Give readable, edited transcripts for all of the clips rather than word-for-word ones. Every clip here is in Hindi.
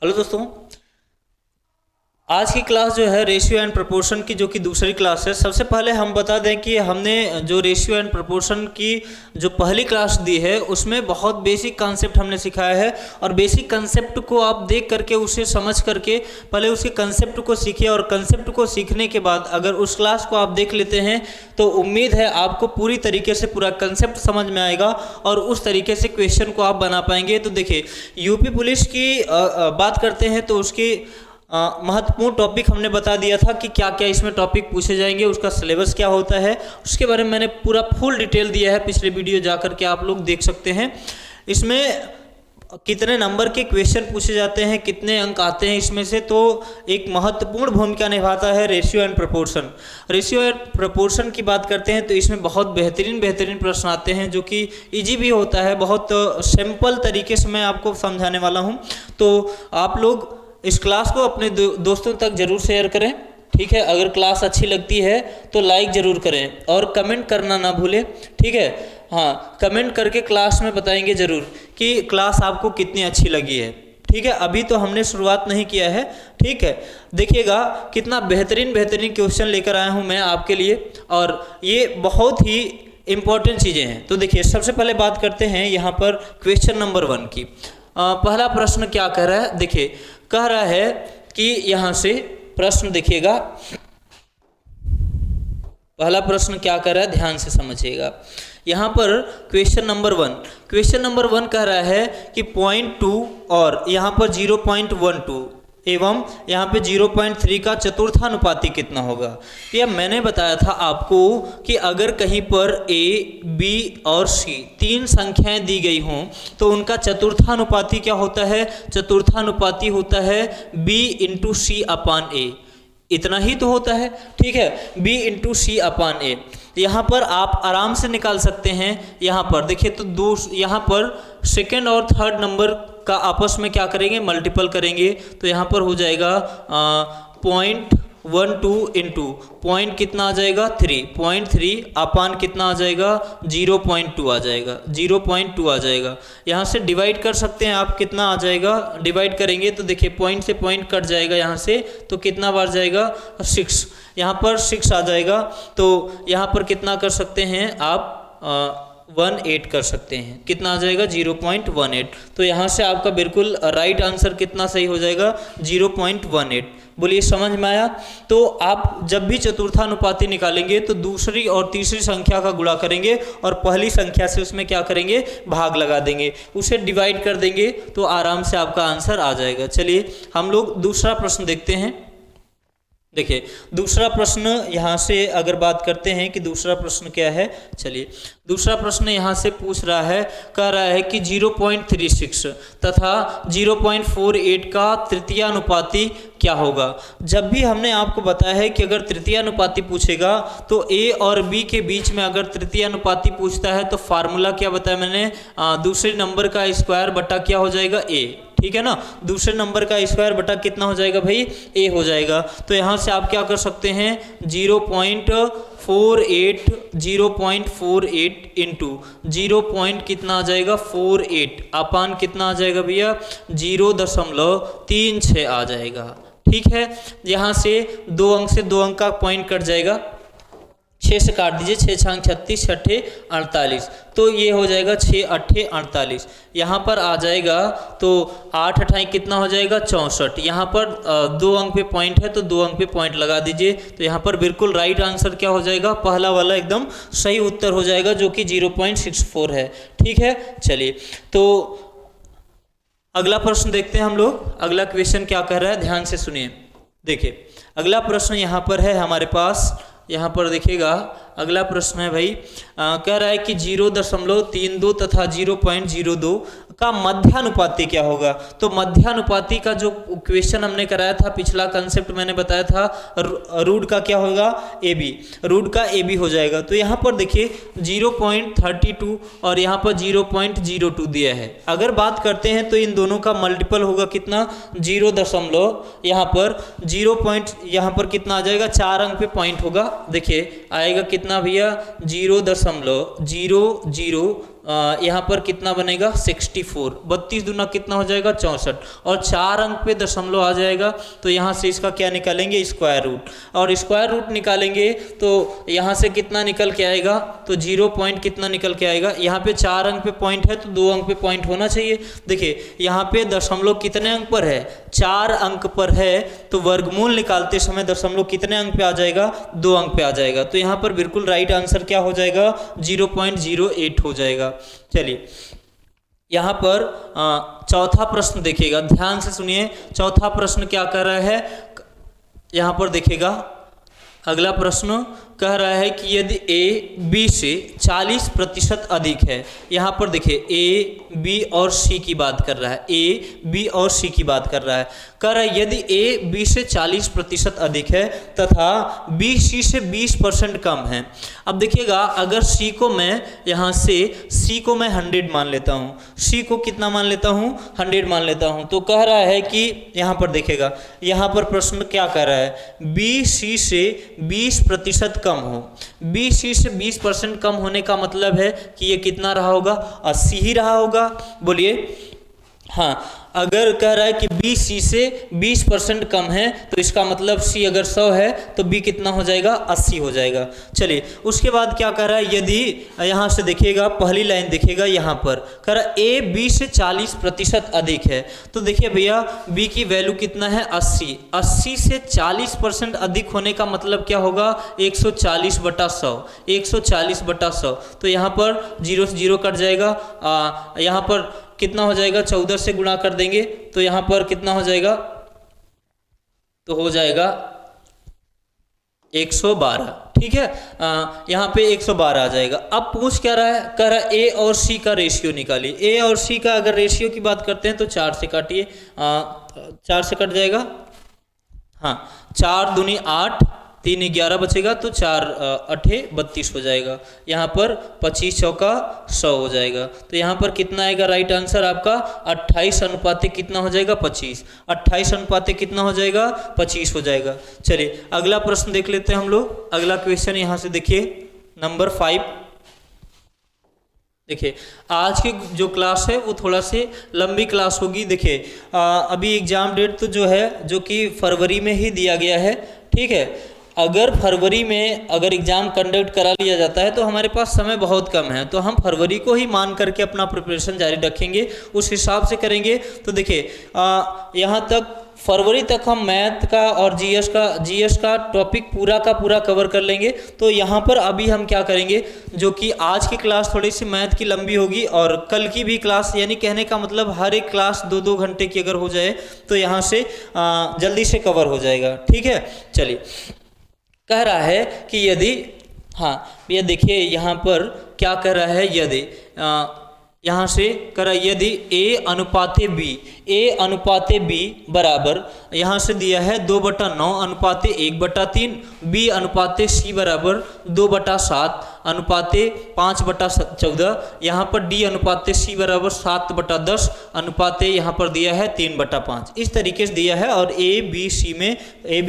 हेलो दोस्तों, आज की क्लास जो है रेशियो एंड प्रोपोर्शन की, जो कि दूसरी क्लास है। सबसे पहले हम बता दें कि हमने जो रेशियो एंड प्रोपोर्शन की जो पहली क्लास दी है उसमें बहुत बेसिक कंसेप्ट हमने सिखाया है। और बेसिक कंसेप्ट को आप देख करके, उसे समझ करके पहले उसके कंसेप्ट को सीखिए। और कंसेप्ट को सीखने के बाद अगर उस क्लास को आप देख लेते हैं तो उम्मीद है आपको पूरी तरीके से पूरा कंसेप्ट समझ में आएगा और उस तरीके से क्वेश्चन को आप बना पाएंगे। तो देखिए, यूपी पुलिस की बात करते हैं तो उसकी महत्वपूर्ण टॉपिक हमने बता दिया था कि क्या क्या इसमें टॉपिक पूछे जाएंगे, उसका सिलेबस क्या होता है, उसके बारे में मैंने पूरा फुल डिटेल दिया है। पिछले वीडियो जा करके आप लोग देख सकते हैं। इसमें कितने नंबर के क्वेश्चन पूछे जाते हैं, कितने अंक आते हैं इसमें से, तो एक महत्वपूर्ण भूमिका निभाता है ratio and proportion. Ratio and proportion की बात करते हैं तो इसमें बहुत बेहतरीन प्रश्न आते हैं जो कि इजी भी होता है। बहुत सिंपल तरीके से मैं आपको समझाने वाला हूँ। तो आप लोग इस क्लास को अपने दोस्तों तक जरूर शेयर करें, ठीक है। अगर क्लास अच्छी लगती है तो लाइक ज़रूर करें और कमेंट करना ना भूलें, ठीक है। हाँ, कमेंट करके क्लास में बताएंगे ज़रूर कि क्लास आपको कितनी अच्छी लगी है, ठीक है। अभी तो हमने शुरुआत नहीं किया है, ठीक है। देखिएगा कितना बेहतरीन क्वेश्चन लेकर आया हूँ मैं आपके लिए, और ये बहुत ही इम्पोर्टेंट चीज़ें हैं। तो देखिए, सबसे पहले बात करते हैं यहाँ पर क्वेश्चन नंबर 1 की। पहला प्रश्न क्या कह रहा है, देखिए कह रहा है कि यहाँ से प्रश्न देखिएगा, पहला प्रश्न क्या कर रहा है ध्यान से समझिएगा। यहाँ पर क्वेश्चन नंबर 1 कह रहा है कि 0.2 और यहाँ पर 0.12 एवं यहाँ पे 0.3 का चतुर्थानुपाती कितना होगा। यह मैंने बताया था आपको कि अगर कहीं पर ए, बी और सी 3 संख्याएं दी गई हों तो उनका चतुर्थानुपाती क्या होता है, चतुर्थानुपाती होता है b इंटू सी अपान ए। इतना ही तो होता है, ठीक है, b इंटू सी अपान ए। यहाँ पर आप आराम से निकाल सकते हैं। यहाँ पर देखिए तो यहाँ पर सेकेंड और थर्ड नंबर का आपस में क्या करेंगे, मल्टीपल करेंगे। तो यहाँ पर हो जाएगा 0.12 इंटू पॉइंट कितना आ जाएगा 3.3 अपान कितना आ जाएगा 0.2 आ जाएगा, 0.2 आ जाएगा। यहाँ से डिवाइड कर सकते हैं आप, कितना आ जाएगा, डिवाइड करेंगे तो देखिए पॉइंट से पॉइंट कट जाएगा यहाँ से, तो कितना बार जाएगा 6, यहाँ पर 6 आ जाएगा। तो यहाँ पर कितना कर सकते हैं आप 18 कर सकते हैं, कितना आ जाएगा 0.18। तो यहाँ से आपका बिल्कुल राइट आंसर कितना सही हो जाएगा 0.18। बोलिए समझ में आया। तो आप जब भी चतुर्थानुपाती निकालेंगे तो दूसरी और तीसरी संख्या का गुणा करेंगे और पहली संख्या से उसमें क्या करेंगे, भाग लगा देंगे, उसे डिवाइड कर देंगे, तो आराम से आपका आंसर आ जाएगा। चलिए हम लोग दूसरा प्रश्न देखते हैं। देखिए दूसरा प्रश्न यहाँ से अगर बात करते हैं कि दूसरा प्रश्न क्या है, चलिए दूसरा प्रश्न यहाँ से पूछ रहा है, कह रहा है कि 0.36 तथा 0.48 का तृतीयानुपाती क्या होगा। जब भी हमने आपको बताया है कि अगर तृतीयानुपाती पूछेगा तो ए और बी के बीच में अगर तृतीयानुपाती पूछता है तो फार्मूला क्या बताया मैंने, दूसरे नंबर का स्क्वायर बटा क्या हो जाएगा ए, ठीक है ना। दूसरे नंबर का स्क्वायर बटा कितना हो जाएगा भाई, ए हो जाएगा। तो यहाँ से आप क्या कर सकते हैं 0.48 इंटू 0 कितना आ जाएगा 48 अपान कितना आ जाएगा भैया 0.36 आ जाएगा, ठीक है। यहाँ से 2 अंक से 2 अंक का पॉइंट कट जाएगा, 6 से काट दीजिए, 6 छांग 36, 6 48, तो ये हो जाएगा 6 8 48। यहाँ पर आ जाएगा तो 8 8 कितना हो जाएगा 64। यहाँ पर 2 अंक पे पॉइंट है तो 2 अंक पे पॉइंट लगा दीजिए। तो यहाँ पर बिल्कुल राइट आंसर क्या हो जाएगा, पहला वाला एकदम सही उत्तर हो जाएगा जो कि 0.64 है, ठीक है। चलिए तो अगला प्रश्न देखते हैं हम लोग। अगला क्वेश्चन क्या कह रहा है, ध्यान से सुनिए। देखिए अगला प्रश्न यहाँ पर है हमारे पास, यहाँ पर देखिएगा अगला प्रश्न है भाई, कह रहा है कि 0.32 तथा 0.02 का मध्यानुपाती क्या होगा। तो मध्यानुपाती का जो क्वेश्चन हमने कराया था, पिछला कंसेप्ट मैंने बताया था, रूट का क्या होगा ए बी, रूट का ए बी हो जाएगा। तो यहाँ पर देखिए 0.32 और यहाँ पर 0.02 दिया है। अगर बात करते हैं तो इन दोनों का मल्टीपल होगा कितना 0. यहाँ पर 0 पॉइंट, यहाँ पर कितना आ जाएगा 4 अंक पे पॉइंट होगा। देखिए आएगा कितना भैया 0.00 यहाँ पर कितना बनेगा 64, 32 दूना कितना हो जाएगा 64, और 4 अंक पे दशमलव आ जाएगा तो यहाँ से इसका क्या निकालेंगे स्क्वायर रूट, और स्क्वायर रूट निकालेंगे तो यहाँ से कितना निकल के आएगा, तो 0 पॉइंट कितना निकल के आएगा, यहाँ पे 4 अंक पे पॉइंट है तो 2 अंक पे पॉइंट होना चाहिए। देखिए यहाँ पे दशमलव कितने अंक पर है, 4 अंक पर है, तो वर्गमूल निकालते समय दशमलव कितने अंक पे आ जाएगा, 2 अंक पे आ जाएगा, तो यहाँ पर बिल्कुल राइट आंसर क्या हो जाएगा 0.08 हो जाएगा। चलिए यहाँ पर चौथा प्रश्न देखिएगा, ध्यान से सुनिए, चौथा प्रश्न क्या कर रहा है, यहाँ पर देखिएगा अगला प्रश्न कह रहा है कि यदि a b से 40% अधिक है, यहाँ पर देखिए a b और c की बात कर रहा है, a b और c की बात कर रहा है, कह रहा है यदि a b से 40% अधिक है तथा b c से 20% कम है। अब देखिएगा अगर c को मैं यहाँ से c को मैं 100 मान लेता हूँ, c को कितना मान लेता हूँ 100 मान लेता हूँ, तो कह रहा है कि यहाँ पर देखिएगा यहाँ पर प्रश्न क्या कह रहा है, b c से 20% कम हो, b c से 20% कम होने का मतलब है कि ये कितना रहा होगा 80 ही रहा होगा, बोलिए हाँ। अगर कह रहा है कि b c से 20% कम है तो इसका मतलब c अगर 100 है तो b कितना हो जाएगा 80 हो जाएगा। चलिए उसके बाद क्या कह रहा है, यदि यहाँ से देखिएगा पहली लाइन देखिएगा यहाँ पर कह रहा है a b से 40% अधिक है, तो देखिए भैया b की वैल्यू कितना है 80, 80 से 40% अधिक होने का मतलब क्या होगा 140/100, 140/100, तो यहाँ पर 0 से 0 कट जाएगा, यहाँ पर कितना हो जाएगा 14 से गुणा कर देंगे तो यहाँ पर कितना हो जाएगा, तो हो जाएगा 112, ठीक है, यहाँ पे 112 आ जाएगा। अब पूछ क्या रहा है, कह रहा है ए और सी का रेशियो निकालिए, ए और सी का अगर रेशियो की बात करते हैं तो 4 से काटिए, 4 से कट जाएगा, हाँ 4 दूनी 8, 3 11 बचेगा तो 4 8 32 हो जाएगा, यहाँ पर 25 चौका 100 हो जाएगा, तो यहाँ पर कितना आएगा राइट आंसर आपका 28 अनुपाते कितना हो जाएगा 25, 28 अनुपाते कितना हो जाएगा 25 हो जाएगा। चलिए अगला प्रश्न देख लेते हैं हम लोग, अगला क्वेश्चन यहाँ से देखिए नंबर 5। देखिए आज की जो क्लास है वो थोड़ा से लंबी क्लास होगी। देखिए अभी एग्जाम डेट तो जो है जो कि फरवरी में ही दिया गया है, ठीक है, अगर फरवरी में अगर एग्ज़ाम कंडक्ट करा लिया जाता है तो हमारे पास समय बहुत कम है, तो हम फरवरी को ही मान करके अपना प्रिपरेशन जारी रखेंगे, उस हिसाब से करेंगे। तो देखिए यहाँ तक फरवरी तक हम मैथ का और जीएस का टॉपिक पूरा का पूरा कवर कर लेंगे। तो यहाँ पर अभी हम क्या करेंगे, जो कि आज की क्लास थोड़ी सी मैथ की लंबी होगी और कल की भी क्लास, यानी कहने का मतलब हर एक क्लास 2-2 घंटे की अगर हो जाए तो यहाँ से जल्दी से कवर हो जाएगा, ठीक है। चलिए कह रहा है कि यदि, हाँ ये देखिए यहाँ पर क्या कह रहा है, यदि यहाँ से कह रहा है यदि a अनुपाते b बराबर, यहाँ से दिया है 2/9 अनुपाते 1/3, b अनुपाते c बराबर 2/7 अनुपाते 5/14, यहाँ पर d अनुपाते c बराबर 7/10 अनुपाते यहाँ पर दिया है 3/5, इस तरीके से दिया है और a b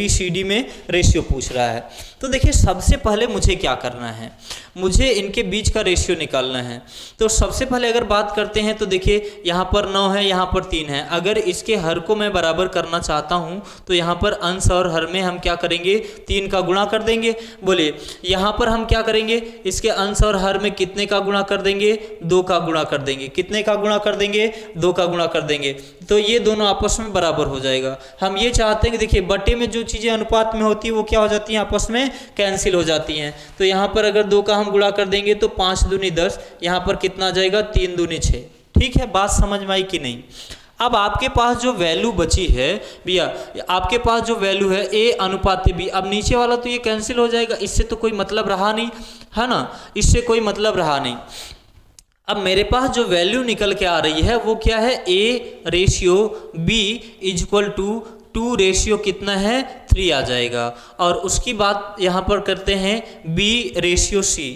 c d में रेशियो पूछ रहा है। तो देखिए सबसे पहले मुझे क्या करना है, मुझे इनके बीच का रेशियो निकालना है। तो सबसे पहले अगर बात करते हैं तो देखिए यहाँ पर 9 है, यहाँ पर 3 है, अगर इसके हर को मैं बराबर करना चाहता हूँ तो यहाँ पर अंश और हर में हम क्या करेंगे 3 का गुणा कर देंगे। बोलिए यहाँ पर हम क्या करेंगे, इसके अंश और हर में कितने का गुणा कर देंगे 2 का गुणा कर देंगे, कितने का गुणा कर देंगे 2 का गुणा कर देंगे, तो ये दोनों आपस में बराबर हो जाएगा। हम ये चाहते हैं कि देखिए बटे में जो चीज़ें अनुपात में होती है वो क्या हो जाती हैं, आपस में कैंसिल हो जाती हैं। तो यहाँ पर अगर 2 का हम गुणा कर देंगे तो 5 दूनी 10, यहाँ पर कितना आ जाएगा 3 दूनी 6, ठीक है। बात समझ में आई कि नहीं। अब आपके पास जो वैल्यू बची है भैया, आपके पास जो वैल्यू है a अनुपाते b, अब नीचे वाला तो ये कैंसिल हो जाएगा, इससे तो कोई मतलब रहा नहीं, है ना, इससे कोई मतलब रहा नहीं। अब मेरे पास जो वैल्यू निकल के आ रही है वो क्या है, a ratio b equal to 2 ratio कितना है 3 आ जाएगा। और उसकी बात यहाँ पर करते हैं b ratio c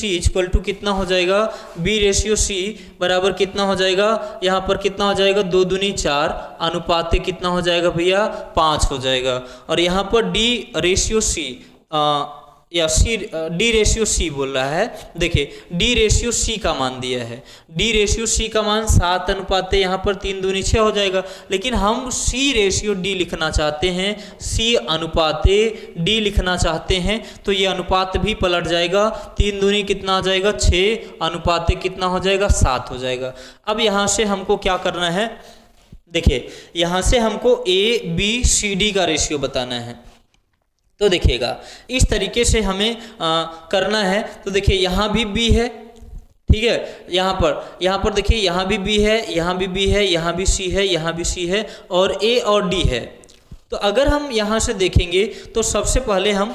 equal to कितना हो जाएगा, b रेशियो c बराबर कितना हो जाएगा, यहाँ पर कितना हो जाएगा 2 दूनी 4 अनुपाते कितना हो जाएगा भैया 5 हो जाएगा। और यहाँ पर d रेशियो c या डी रेशियो सी बोल रहा है। देखिए डी रेशियो सी का मान दिया है, डी रेशियो सी का मान 7 अनुपात यहाँ पर 3 दूनी 6 हो जाएगा, लेकिन हम सी रेशियो डी लिखना चाहते हैं, सी अनुपात डी लिखना चाहते हैं, तो ये अनुपात भी पलट जाएगा। 3 दूनी कितना आ जाएगा 6, अनुपात कितना हो जाएगा 7 हो जाएगा। अब यहाँ से हमको क्या करना है, देखिए यहाँ से हमको ए बी सी डी का रेशियो बताना है। तो देखिएगा इस तरीके से हमें करना है। तो देखिए यहाँ भी बी है, ठीक है, यहाँ पर देखिए यहाँ भी बी है, यहाँ भी बी है, यहाँ भी सी है, यहाँ भी सी है, और ए और डी है। तो अगर हम यहाँ से देखेंगे तो सबसे पहले हम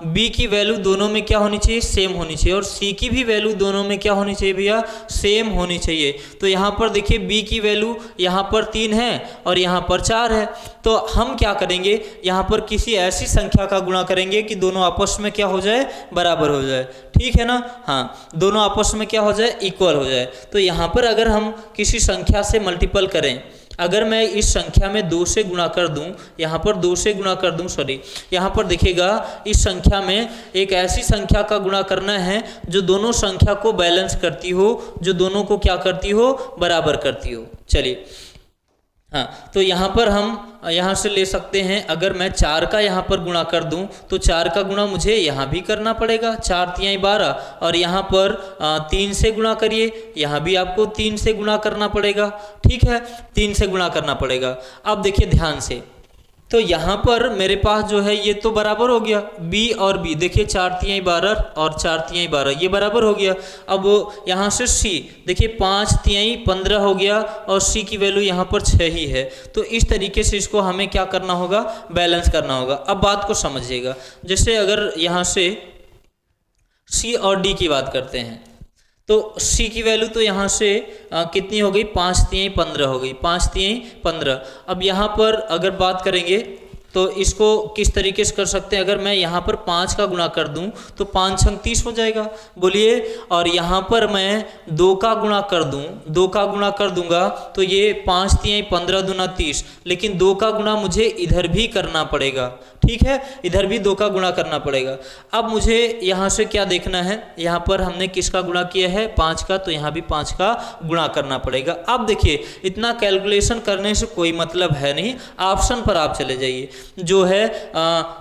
बी की वैल्यू दोनों में क्या होनी चाहिए, सेम होनी चाहिए, और सी की भी वैल्यू दोनों में क्या होनी चाहिए भैया, सेम होनी चाहिए। तो यहाँ पर देखिए बी की वैल्यू यहाँ पर 3 है और यहाँ पर 4 है। तो हम क्या करेंगे, यहाँ पर किसी ऐसी संख्या का गुणा करेंगे कि दोनों आपस में क्या हो जाए, बराबर हो जाए, ठीक है ना। हाँ, दोनों आपस में क्या हो जाए, इक्वल हो जाए। तो यहाँ पर अगर हम किसी संख्या से मल्टीपल करें, अगर मैं इस संख्या में 2 से गुणा कर दूं, यहाँ पर 2 से गुणा कर दूं, सॉरी, यहाँ पर देखिएगा इस संख्या में एक ऐसी संख्या का गुणा करना है जो दोनों संख्या को बैलेंस करती हो, जो दोनों को क्या करती हो, बराबर करती हो। चलिए, हाँ, तो यहाँ पर हम यहाँ से ले सकते हैं, अगर मैं 4 का यहाँ पर गुणा कर दूं तो 4 का गुणा मुझे यहाँ भी करना पड़ेगा, 4 तिहाई 12, और यहाँ पर 3 से गुणा करिए, यहाँ भी आपको 3 से गुणा करना पड़ेगा, ठीक है, 3 से गुणा करना पड़ेगा। अब देखिए ध्यान से, तो यहाँ पर मेरे पास जो है ये तो बराबर हो गया, b और b, देखिए 4 तिहाई 12 और 4 तिहाई 12 ये बराबर हो गया। अब यहाँ से c, देखिए 5 तिहाई 15 हो गया और c की वैल्यू यहाँ पर 6 ही है। तो इस तरीके से इसको हमें क्या करना होगा, बैलेंस करना होगा। अब बात को समझिएगा, जैसे अगर यहाँ से c और d की बात करते हैं, तो c की वैल्यू तो यहाँ से कितनी हो गई, 5 तिहाई 15 हो गई, 5 तिहाई 15। अब यहाँ पर अगर बात करेंगे तो इसको किस तरीके से कर सकते हैं, अगर मैं यहाँ पर 5 का गुणा कर दूं तो 5 छंग 30 हो जाएगा, बोलिए, और यहाँ पर मैं 2 का गुणा कर दूं, 2 का गुणा कर दूंगा तो ये 5 तिहाई 15 दूना 30, लेकिन 2 का गुणा मुझे इधर भी करना पड़ेगा, ठीक है, इधर भी 2 का गुणा करना पड़ेगा। अब मुझे यहाँ से क्या देखना है, यहाँ पर हमने किसका गुणा किया है, 5 का, तो यहाँ भी 5 का गुणा करना पड़ेगा। अब देखिए इतना कैलकुलेशन करने से कोई मतलब है नहीं, ऑप्शन पर आप चले जाइए, जो है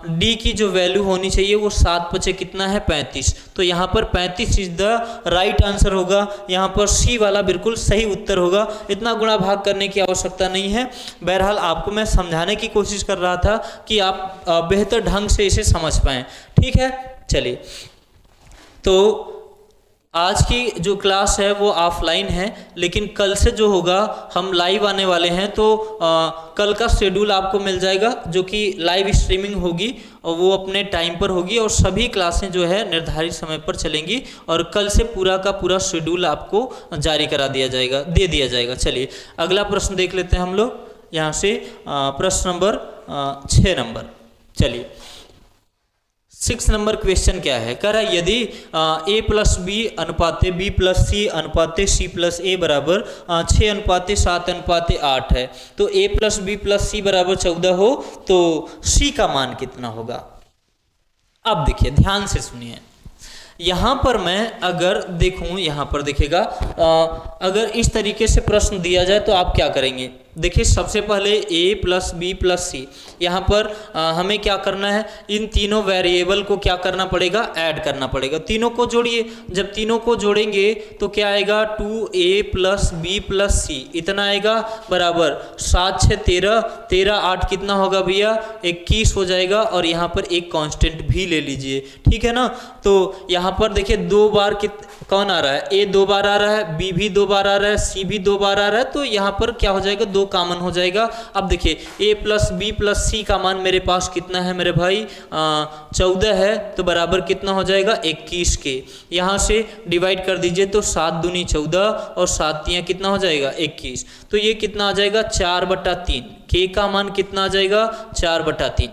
डी की जो वैल्यू होनी चाहिए वो 7 पचे कितना है, 35। तो यहाँ पर 35 इज द राइट आंसर होगा, यहाँ पर सी वाला बिल्कुल सही उत्तर होगा। इतना गुणा भाग करने की आवश्यकता नहीं है। बहरहाल आपको मैं समझाने की कोशिश कर रहा था कि आप बेहतर ढंग से इसे समझ पाएं, ठीक है। चलिए, तो आज की जो क्लास है वो ऑफलाइन है, लेकिन कल से जो होगा हम लाइव आने वाले हैं। तो कल का शेड्यूल आपको मिल जाएगा, जो कि लाइव स्ट्रीमिंग होगी और वो अपने टाइम पर होगी, और सभी क्लासें जो है निर्धारित समय पर चलेंगी, और कल से पूरा का पूरा शेड्यूल आपको जारी करा दिया जाएगा, दे दिया जाएगा। चलिए अगला प्रश्न देख लेते हैं हम लोग, यहाँ से प्रश्न नंबर 6 नंबर। चलिए 6 नंबर क्वेश्चन क्या है, कह रहा है यदि a प्लस बी अनुपाते b प्लस सी अनुपाते c प्लस a बराबर 6 अनुपाते 7 अनुपाते 8 है, तो a प्लस बी प्लस सी बराबर 14 हो तो c का मान कितना होगा। अब देखिए ध्यान से सुनिए, यहाँ पर मैं अगर देखूं, यहाँ पर देखिएगा अगर इस तरीके से प्रश्न दिया जाए तो आप क्या करेंगे। देखिए सबसे पहले a प्लस बी प्लस सी, यहाँ पर हमें क्या करना है, इन तीनों वेरिएबल को क्या करना पड़ेगा, ऐड करना पड़ेगा। तीनों को जोड़िए, जब तीनों को जोड़ेंगे तो क्या आएगा, 2a प्लस बी प्लस सी इतना आएगा, बराबर 7 6 13, 13 8 कितना होगा भैया, 21 हो जाएगा। और यहाँ पर एक कांस्टेंट भी ले लीजिए, ठीक है ना। तो यहाँ पर देखिए 2 बार कौन आ रहा है, a 2 बार आ रहा है, b भी 2 बार आ रहा है, c भी 2 बार आ रहा है, तो यहाँ पर क्या हो जाएगा, 2 कॉमन हो जाएगा। अब देखिए a प्लस बी प्लस सी का मान मेरे पास कितना है मेरे भाई, 14 है, तो बराबर कितना हो जाएगा, 21 के। यहाँ से डिवाइड कर दीजिए तो 7 दूनी 14 और 7 तियां कितना हो जाएगा, 21। तो ये कितना आ जाएगा, 4/3। के का मान कितना आ जाएगा, 4/3।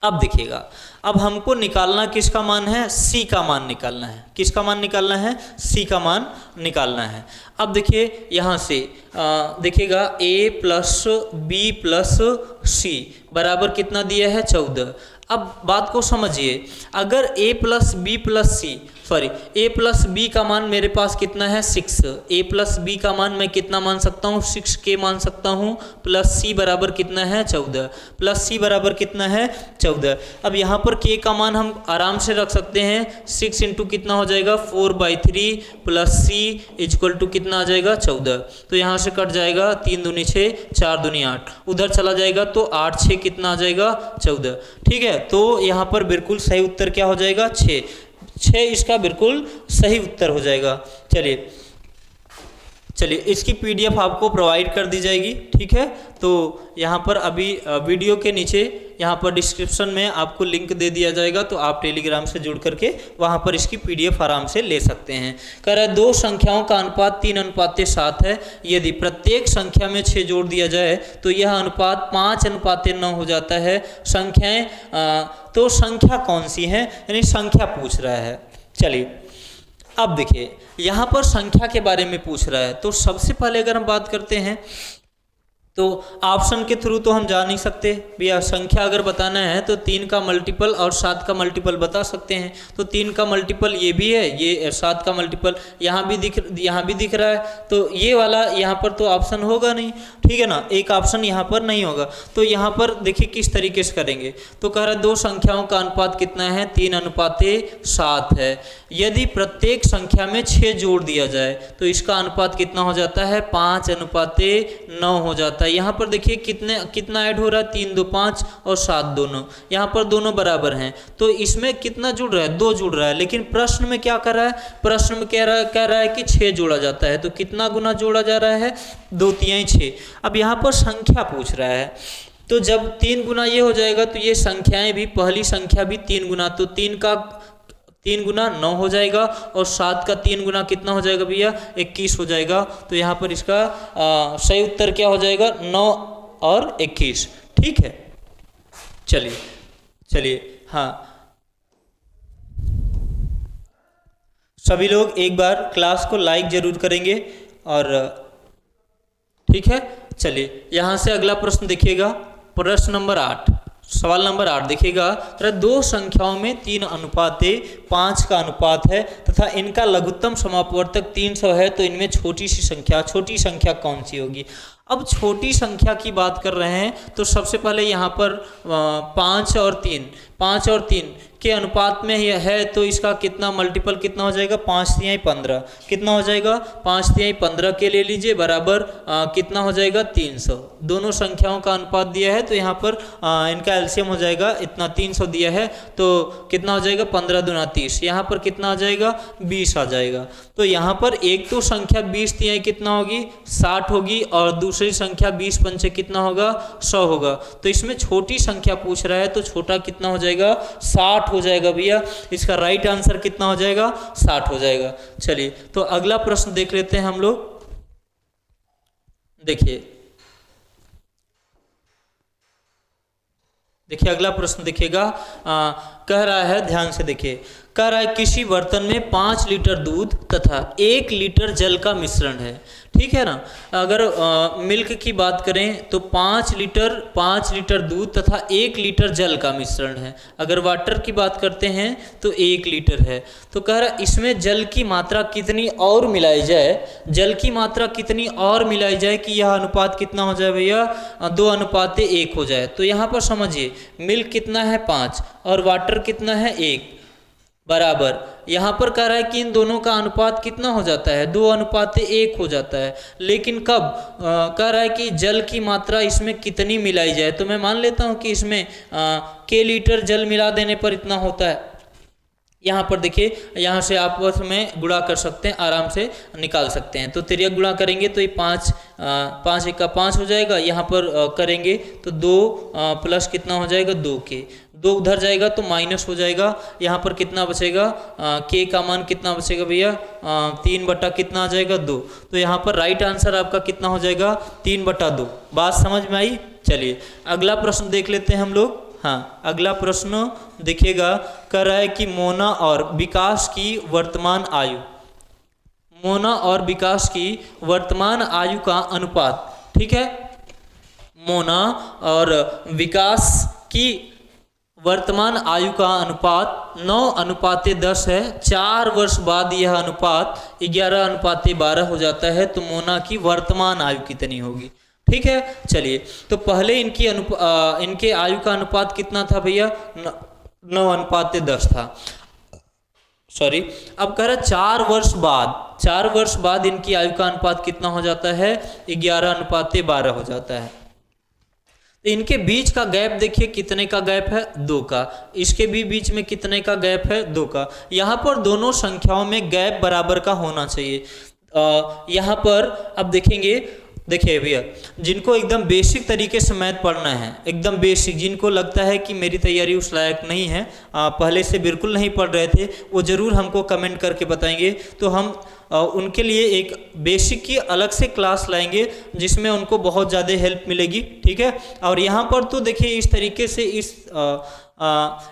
अब देखिएगा, अब हमको निकालना किसका मान है, c का मान निकालना है। किसका मान निकालना है, c का मान निकालना है। अब देखिए यहाँ से देखिएगा a प्लस बी प्लस सी बराबर कितना दिया है, 14। अब बात को समझिए, अगर a plus B plus C sorry a plus B का मान मेरे पास कितना है 6, a प्लस बी का मान मैं कितना मान सकता हूँ 6k मान सकता हूँ, प्लस c बराबर कितना है 14, प्लस c बराबर कितना है 14। अब यहाँ पर k का मान हम आराम से रख सकते हैं, 6 इंटू कितना हो जाएगा 4/3 प्लस c इक्वल टू कितना आ जाएगा 14। तो यहाँ से कट जाएगा 3 दूनी 6 4 दूनी 8, उधर चला जाएगा तो 8 6 कितना आ जाएगा 14। ठीक है, तो यहाँ पर बिल्कुल सही उत्तर क्या हो जाएगा 6 इसका बिल्कुल सही उत्तर हो जाएगा। चलिए इसकी पीडीएफ आपको प्रोवाइड कर दी जाएगी। ठीक है, तो यहाँ पर अभी वीडियो के नीचे यहाँ पर डिस्क्रिप्शन में आपको लिंक दे दिया जाएगा, तो आप टेलीग्राम से जुड़ करके वहाँ पर इसकी पीडीएफ आराम से ले सकते हैं। कह रहा है दो संख्याओं का अनुपात 3:7 है, यदि प्रत्येक संख्या में 6 जोड़ दिया जाए तो यह अनुपात 5:9 हो जाता है। संख्याएं तो संख्या कौन सी है, यानी संख्या पूछ रहा है। चलिए अब देखिए यहाँ पर संख्या के बारे में पूछ रहा है, तो सबसे पहले अगर हम बात करते हैं तो ऑप्शन के थ्रू तो हम जा नहीं सकते भैया। संख्या अगर बताना है तो 3 का मल्टीपल और 7 का मल्टीपल बता सकते हैं। तो 3 का मल्टीपल ये भी है, ये 7 का मल्टीपल यहाँ भी दिख रहा है, तो ये वाला यहाँ पर तो ऑप्शन होगा नहीं। ठीक है ना, एक ऑप्शन यहाँ पर नहीं होगा। तो यहाँ पर देखिए किस तरीके से करेंगे, तो कह रहा है दो संख्याओं का अनुपात कितना है 3:7 है। यदि प्रत्येक संख्या में 6 जोड़ दिया जाए तो इसका अनुपात कितना हो जाता है 5:9 हो जाता है। यहाँ पर देखिए कितना ऐड हो रहा है 3 2 5 और 7 दोनों, यहाँ पर दोनों बराबर हैं, तो इसमें कितना जुड़ रहा है 2 जुड़ रहा है। लेकिन प्रश्न में क्या कर रहा है, प्रश्न में कह रहा है कि 6 जोड़ा जाता है, तो कितना गुना जोड़ा जा रहा है 2 3 6। अब यहाँ पर संख्या पूछ रहा है, तो जब 3 गुना ये हो जाएगा तो ये संख्याएं भी, पहली संख्या भी 3 गुना, तो 3 का 3 गुना 9 हो जाएगा, और 7 का 3 गुना कितना हो जाएगा भैया 21 हो जाएगा। तो यहाँ पर इसका सही उत्तर क्या हो जाएगा 9 और 21। ठीक है, चलिए हाँ, सभी लोग एक बार क्लास को लाइक जरूर करेंगे। और ठीक है, चलिए यहाँ से अगला प्रश्न देखिएगा, प्रश्न नंबर 8, सवाल नंबर 8 देखिएगा। दो संख्याओं में 3:5 का अनुपात है तथा इनका लघुत्तम समापवर्तक 300 है, तो इनमें छोटी संख्या कौन सी होगी। अब छोटी संख्या की बात कर रहे हैं, तो सबसे पहले यहाँ पर 5 और 3 के अनुपात में यह है, तो इसका कितना मल्टीपल कितना हो जाएगा 5 3 15, कितना हो जाएगा 5 3 15 के ले लीजिए, बराबर कितना हो जाएगा 300। दोनों संख्याओं का अनुपात दिया है, तो यहाँ पर इनका एलसीएम हो जाएगा इतना 300 दिया है, तो कितना हो जाएगा 15 दूना 30, यहाँ पर कितना आ जाएगा 20 आ जाएगा। तो यहाँ पर एक तो संख्या 20 3 कितना होगी 60 होगी, और दूसरी संख्या 20 पंचे कितना होगा 100 होगा। तो इसमें छोटी संख्या पूछ रहा है, तो छोटा कितना हो जाएगा 60 हो जाएगा भैया। इसका राइट आंसर कितना हो जाएगा 60 हो जाएगा। चलिए तो अगला प्रश्न देख लेते हैं हम लोग। देखिए अगला प्रश्न देखिएगा, कह रहा है, ध्यान से देखिए, कह रहा है किसी बर्तन में 5 लीटर दूध तथा 1 लीटर जल का मिश्रण है। ठीक है ना, अगर मिल्क की बात करें तो 5 लीटर दूध तथा 1 लीटर जल का मिश्रण है। अगर वाटर की बात करते हैं तो 1 लीटर है। तो कह रहा है इसमें जल की मात्रा कितनी और मिलाई जाए, कि यह अनुपात कितना हो जाए भैया 2:1 हो जाए। तो यहाँ पर समझिए मिल्क कितना है 5 और वाटर कितना है 1, बराबर यहाँ पर कह रहा है कि इन दोनों का अनुपात कितना हो जाता है 2:1 हो जाता है। लेकिन कब कह रहा है कि जल की मात्रा इसमें कितनी मिलाई जाए, तो मैं मान लेता हूँ कि इसमें के लीटर जल मिला देने पर इतना होता है। यहाँ पर देखिए, यहाँ से आपस में गुणा कर सकते हैं, आराम से निकाल सकते हैं। तो तिर्यक गुणा करेंगे तो ये 5 1 का 5 हो जाएगा। यहाँ पर करेंगे तो 2 प्लस कितना हो जाएगा 2 के, 2 उधर जाएगा तो माइनस हो जाएगा। यहाँ पर कितना बचेगा के का मान कितना बचेगा भैया 3 बटा कितना आ जाएगा 2। तो यहाँ पर राइट आंसर आपका कितना हो जाएगा 3/2। बात समझ में आई। चलिए अगला प्रश्न देख लेते हैं हम लोग। हाँ, अगला प्रश्न देखिएगा, कह रहा है कि मोना और विकास की वर्तमान आयु का अनुपात। ठीक है, मोना और विकास की वर्तमान आयु का अनुपात 9:10 है। 4 वर्ष बाद यह अनुपात 11:12 हो जाता है, तो मोना की वर्तमान आयु कितनी होगी? ठीक है, चलिए तो पहले इनके आयु का अनुपात कितना था भैया? 9:10 था। सॉरी, अब कह रहा 4 वर्ष बाद इनकी आयु का अनुपात कितना हो जाता है? 11:12 हो जाता है। तो इनके बीच का गैप देखिए कितने का गैप है? 2 का। इसके भी बीच में कितने का गैप है? 2 का। यहाँ पर दोनों संख्याओं में गैप बराबर का होना चाहिए। यहाँ पर अब देखेंगे, देखिए भैया, जिनको एकदम बेसिक तरीके से मैथ पढ़ना है, एकदम बेसिक, जिनको लगता है कि मेरी तैयारी उस लायक नहीं है, पहले से बिल्कुल नहीं पढ़ रहे थे, वो ज़रूर हमको कमेंट करके बताएंगे, तो हम उनके लिए एक बेसिक की अलग से क्लास लाएंगे जिसमें उनको बहुत ज़्यादा हेल्प मिलेगी। ठीक है, और यहाँ पर तो देखिए इस तरीके से इस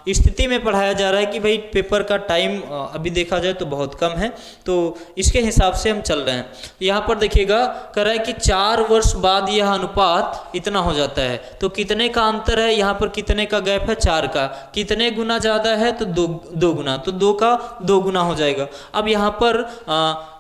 स्थिति में पढ़ाया जा रहा है कि भाई पेपर का टाइम अभी देखा जाए तो बहुत कम है, तो इसके हिसाब से हम चल रहे हैं। यहाँ पर देखिएगा कह रहा है कि 4 वर्ष बाद यह अनुपात इतना हो जाता है, तो कितने का अंतर है? यहाँ पर कितने का गैप है? 4 का। कितने गुना ज़्यादा है? तो 2 गुना, तो 2 का 2 गुना हो जाएगा। अब यहाँ पर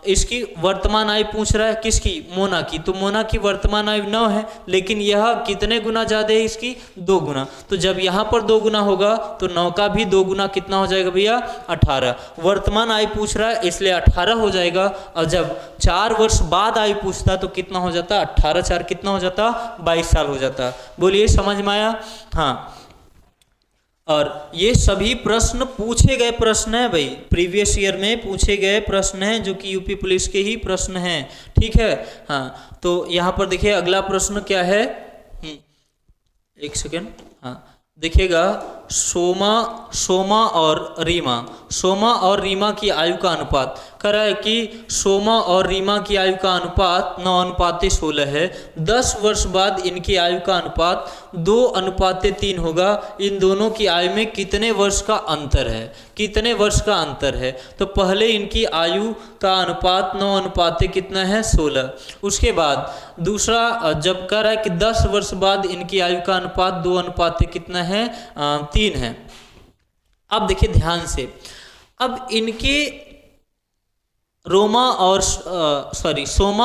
इसकी वर्तमान आयु पूछ रहा है, किसकी? मोना की। तो मोना की वर्तमान आयु 9 है, लेकिन यह कितने गुना ज़्यादा है इसकी? 2 गुना। तो जब यहाँ पर 2 गुना होगा तो 9 का भी 2 गुना कितना हो जाएगा भैया? 18। वर्तमान आयु पूछ रहा है इसलिए 18 हो जाएगा, और जब 4 वर्ष बाद आयु पूछता तो कितना हो जाता? 18 4 कितना हो जाता? 22 साल हो जाता। बोलिए समझ में आया? हाँ, और ये सभी प्रश्न पूछे गए प्रश्न हैं भाई, प्रीवियस ईयर में पूछे गए प्रश्न हैं, जो कि यूपी पुलिस के ही प्रश्न हैं। ठीक है, हाँ, तो यहाँ पर देखिए अगला प्रश्न क्या है? एक सेकेंड, हाँ देखिएगा, सोमा और रीमा की आयु का अनुपात कह रहा है कि सोमा और रीमा की आयु का अनुपात 9:16 है। 10 वर्ष बाद इनकी आयु का अनुपात 2:3 होगा। इन दोनों की आयु में कितने वर्ष का अंतर है? कितने वर्ष का अंतर है? तो पहले इनकी आयु का अनुपात 9 कितना है? 16। उसके बाद दूसरा जब कह रहा है कि 10 वर्ष बाद इनकी आयु का अनुपात 2 कितना है? 3 है। अब देखिए ध्यान से, अब इनके सोमा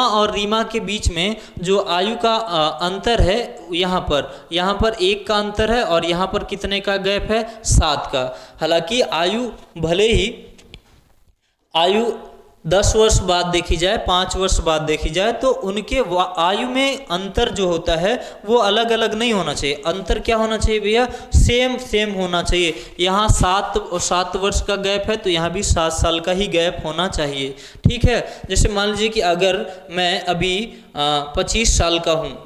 और रीमा के बीच में जो आयु का अंतर है, यहाँ पर 1 का अंतर है, और यहाँ पर कितने का गैप है? 7 का। हालांकि आयु भले ही आयु 10 वर्ष बाद देखी जाए, 5 वर्ष बाद देखी जाए, तो उनके आयु में अंतर जो होता है वो अलग अलग नहीं होना चाहिए। अंतर क्या होना चाहिए भैया? सेम होना चाहिए। यहाँ 7 वर्ष का गैप है, तो यहाँ भी 7 साल का ही गैप होना चाहिए। ठीक है, जैसे मान लीजिए कि अगर मैं अभी 25 साल का हूँ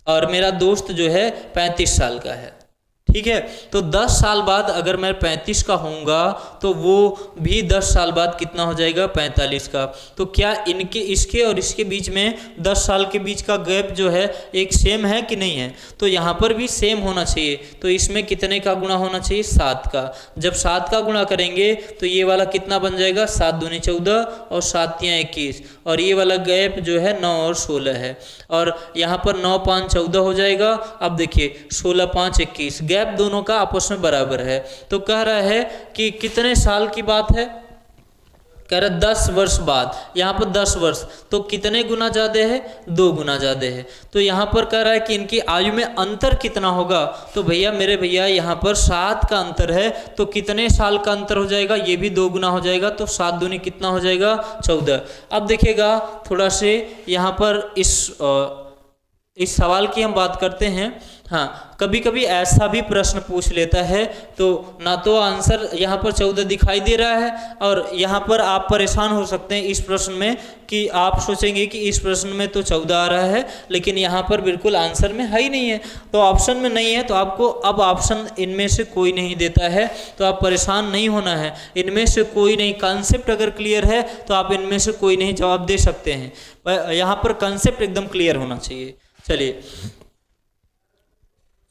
और मेरा दोस्त जो है 35 साल का है, ठीक है, तो 10 साल बाद अगर मैं 35 का होऊंगा तो वो भी 10 साल बाद कितना हो जाएगा? 45 का। तो क्या इसके और इसके बीच में 10 साल के बीच का गैप जो है एक सेम है कि नहीं है? तो यहाँ पर भी सेम होना चाहिए। तो इसमें कितने का गुणा होना चाहिए? 7 का। जब 7 का गुणा करेंगे तो ये वाला कितना बन जाएगा? 7 दूनी 14 और 7 तियां 21, और ये वाला गैप जो है 9 और 16 है, और यहाँ पर 9 5 14 हो जाएगा। अब देखिए 16 5 21, गैप दोनों का आपस में बराबर है। तो कह रहा है कि कितने साल की बात है? कह रहा 10 वर्ष बाद। यहाँ पर 10 वर्ष, तो कितने गुना ज़्यादा है? 2 गुना ज़्यादा है। तो यहाँ पर कह रहा है कि इनकी आयु में अंतर कितना होगा? तो मेरे भैया यहाँ पर 7 का अंतर है, तो कितने साल का अंतर हो जाएगा? ये भी 2 गुना हो जाएगा, तो 7 दूनी कितना हो जाएगा? 14। अब देखिएगा थोड़ा से यहाँ पर इस सवाल की हम बात करते हैं। हाँ, कभी कभी ऐसा भी प्रश्न पूछ लेता है, तो ना तो आंसर यहाँ पर 14 दिखाई दे रहा है, और यहाँ पर आप परेशान हो सकते हैं इस प्रश्न में, कि आप सोचेंगे कि इस प्रश्न में तो 14 आ रहा है, लेकिन यहाँ पर बिल्कुल आंसर में है ही नहीं है, तो ऑप्शन में नहीं है, तो आपको अब ऑप्शन इनमें से कोई नहीं देता है, तो आप परेशान नहीं होना है। इनमें से कोई नहीं, कंसेप्ट अगर क्लियर है तो आप इनमें से कोई नहीं जवाब दे सकते हैं। यहाँ पर कंसेप्ट एकदम क्लियर होना चाहिए। चलिए,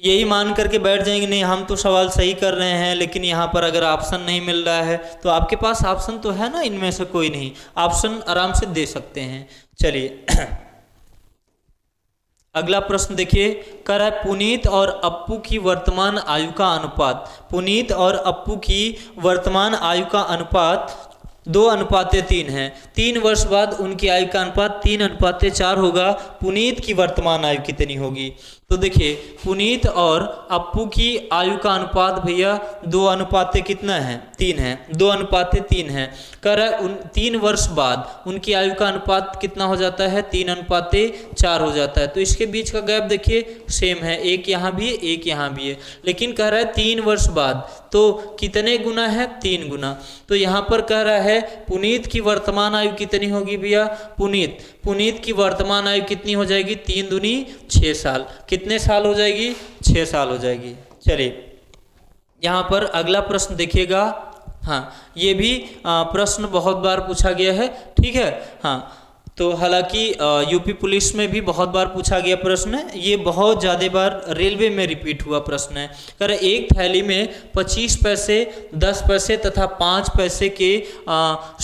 यही मान करके बैठ जाएंगे नहीं हम तो सवाल सही कर रहे हैं, लेकिन यहाँ पर अगर ऑप्शन नहीं मिल रहा है, तो आपके पास ऑप्शन तो है ना, इनमें से कोई नहीं, ऑप्शन आराम से दे सकते हैं। चलिए अगला प्रश्न देखिए, कह रहा है पुनीत और अप्पू की वर्तमान आयु का अनुपात। पुनीत और अप्पू की वर्तमान आयु का अनुपात 2:3 है। 3 वर्ष बाद उनकी आयु का अनुपात 3:4 होगा। पुनीत की वर्तमान आयु कितनी होगी? तो देखिए, पुनीत और अप्पू की आयु का अनुपात भैया 2:3 कितना है? 3 है। 2:3 है। कह रहा है 3 वर्ष बाद उनकी आयु का अनुपात कितना हो जाता है? 3:4 हो जाता है। तो इसके बीच का गैप देखिए सेम है, एक यहाँ भी है, एक यहाँ भी है। लेकिन कह रहा है 3 वर्ष बाद, तो कितने गुना है? 3 गुना। तो यहाँ पर कह रहा है पुनीत की वर्तमान आयु कितनी होगी भैया? पुनीत की वर्तमान आयु कितनी हो जाएगी? 3 दूनी 6 साल। कितने साल हो जाएगी? 6 साल हो जाएगी। चलिए यहाँ पर अगला प्रश्न देखिएगा। हाँ, ये भी प्रश्न बहुत बार पूछा गया है, ठीक है। हाँ, तो हालांकि यूपी पुलिस में भी बहुत बार पूछा गया प्रश्न है, ये बहुत ज़्यादा बार रेलवे में रिपीट हुआ प्रश्न है। कर एक थैली में 25 पैसे, 10 पैसे तथा 5 पैसे के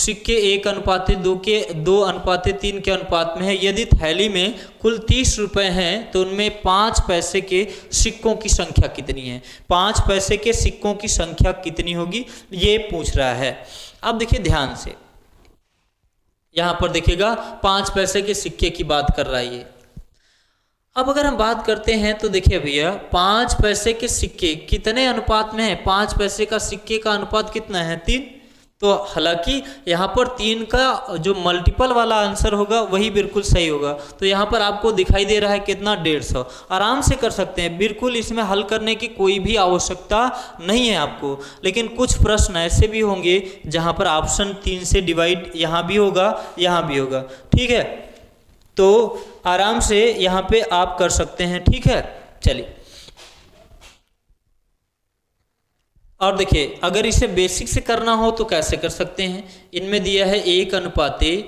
सिक्के 1:2 के 2:3 के अनुपात में है। यदि थैली में कुल 30 रुपये हैं तो उनमें 5 पैसे के सिक्कों की संख्या कितनी है? 5 पैसे के सिक्कों की संख्या कितनी होगी, ये पूछ रहा है। अब देखिए ध्यान से, यहां पर देखिएगा 5 पैसे के सिक्के की बात कर रहा है ये। अब अगर हम बात करते हैं तो देखिए भैया 5 पैसे के सिक्के कितने अनुपात में है? 5 पैसे का सिक्के का अनुपात कितना है? 3। तो हालांकि यहाँ पर 3 का जो मल्टीपल वाला आंसर होगा वही बिल्कुल सही होगा। तो यहाँ पर आपको दिखाई दे रहा है कितना? 150। आराम से कर सकते हैं, बिल्कुल इसमें हल करने की कोई भी आवश्यकता नहीं है आपको। लेकिन कुछ प्रश्न ऐसे भी होंगे जहाँ पर ऑप्शन 3 से डिवाइड यहाँ भी होगा, यहाँ भी होगा, ठीक है। तो आराम से यहाँ पे आप कर सकते हैं, ठीक है। चलिए, और देखिए अगर इसे बेसिक से करना हो तो कैसे कर सकते हैं? इनमें दिया है 1:2:3,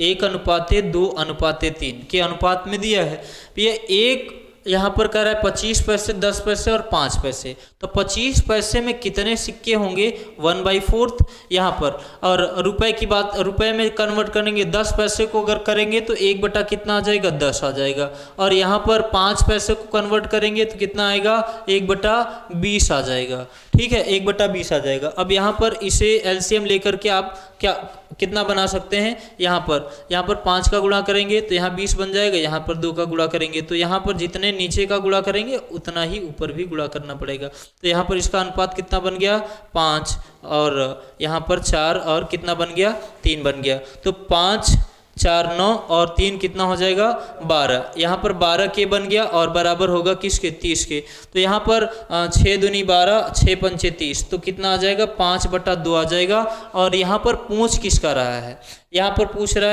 1:2:3 के अनुपात में दिया है। ये एक यहाँ पर कह रहा है 25 पैसे, 10 पैसे और 5 पैसे। तो 25 पैसे में कितने सिक्के होंगे? 1/4 यहाँ पर। और रुपए की बात, रुपए में कन्वर्ट करेंगे 10 पैसे को अगर करेंगे तो 1 बटा कितना आ जाएगा? 10 आ जाएगा। और यहाँ पर 5 पैसे को कन्वर्ट करेंगे तो कितना आएगा? 1/20 आ जाएगा, ठीक है। 1/20 आ जाएगा। अब यहाँ पर इसे एलसीएम लेकर के आप क्या कितना बना सकते हैं? यहाँ पर 5 का गुणा करेंगे तो यहाँ 20 बन जाएगा। यहाँ पर 2 का गुणा करेंगे तो यहाँ पर जितने नीचे का गुणा करेंगे उतना ही ऊपर भी गुणा करना पड़ेगा। तो यहाँ पर इसका अनुपात कितना बन गया? 5, और यहाँ पर 4 और कितना बन गया? 3 बन गया। तो 5, 4, 9 और 3 कितना हो जाएगा? 12। यहाँ पर 12 के बन गया और बराबर होगा किसके? 30 के। तो यहाँ पर 6 दूनी 12, 6 पंचे 30, तो कितना आ जाएगा? 5/2 आ जाएगा। और यहाँ पर पूछ किसका रहा है? यहाँ पर पूछ रहा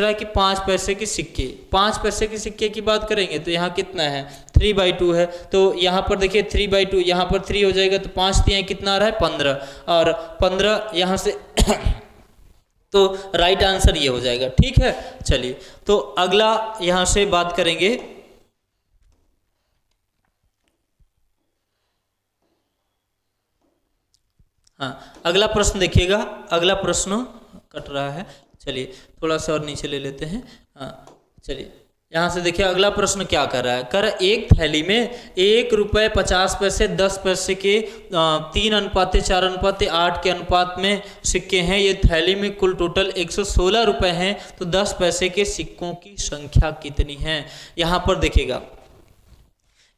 है कि 5 पैसे के सिक्के। 5 पैसे के सिक्के की बात करेंगे तो यहाँ कितना है? 3/2 है। तो यहाँ पर देखिए 3/2, यहाँ पर 3 हो जाएगा तो 5 3 कितना आ रहा है? 15, और 15 यहाँ से तो राइट आंसर ये हो जाएगा, ठीक है। चलिए, तो अगला यहां से बात करेंगे। हाँ, अगला प्रश्न देखिएगा। अगला प्रश्न कट रहा है, चलिए थोड़ा सा और नीचे ले लेते हैं। हाँ, चलिए यहाँ से देखिए अगला प्रश्न क्या कर रहा है। कर एक थैली में 1:50 पैसे, 10 पैसे के 3:4:8 के अनुपात में सिक्के हैं। ये थैली में कुल टोटल 116 रुपये हैं। तो 10 पैसे के सिक्कों की संख्या कितनी है? यहाँ पर देखिएगा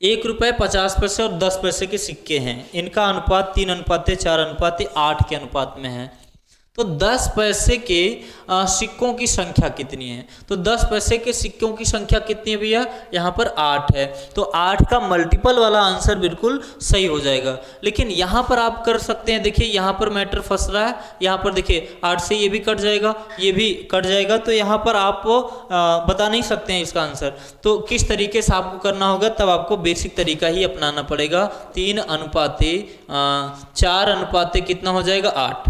1:50 और 10 पैसे के सिक्के हैं, इनका अनुपात 3:4:8 के अनुपात में है। तो 10 पैसे के सिक्कों की संख्या कितनी है? तो 10 पैसे के सिक्कों की संख्या कितनी है भैया? यहाँ पर 8 है। तो 8 का मल्टीपल वाला आंसर बिल्कुल सही हो जाएगा। लेकिन यहाँ पर आप कर सकते हैं, देखिए यहाँ पर मैटर फंस रहा है। यहाँ पर देखिए 8 से ये भी कट जाएगा, ये भी कट जाएगा। तो यहाँ पर आप बता नहीं सकते हैं इसका आंसर। तो किस तरीके से आपको करना होगा? तब आपको बेसिक तरीका ही अपनाना पड़ेगा। 3:4 कितना हो जाएगा? 8।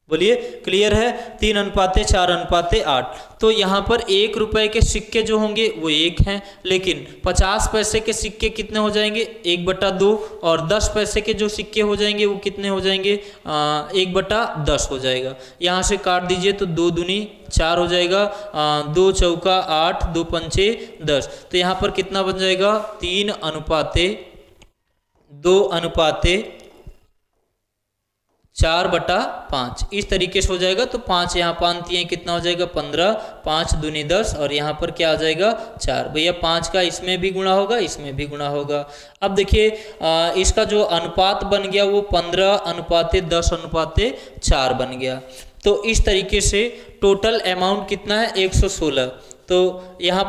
बोलिए क्लियर है। 3:4:8। तो यहाँ पर 1 रुपए के सिक्के जो होंगे वो 1 हैं, लेकिन 50 पैसे के सिक्के कितने हो जाएंगे, 1/2, और 10 पैसे के जो सिक्के हो जाएंगे वो कितने हो जाएंगे, 1/10 हो जाएगा। यहाँ से काट दीजिए तो 2 दूनी 4 हो जाएगा, 2 चौका 8, 2 पंचे 10। तो यहाँ पर कितना बन जाएगा, 3:2:4/5 इस तरीके से हो जाएगा। तो 5 यहाँ पानती हैं, कितना हो जाएगा 15, 5 दूनी 10, और यहाँ पर क्या आ जाएगा 4। भैया 5 का इसमें भी गुणा होगा, इसमें भी गुणा होगा। अब देखिए इसका जो अनुपात बन गया वो 15:10:4 बन गया। तो इस तरीके से टोटल अमाउंट कितना है, 116। तो यहाँ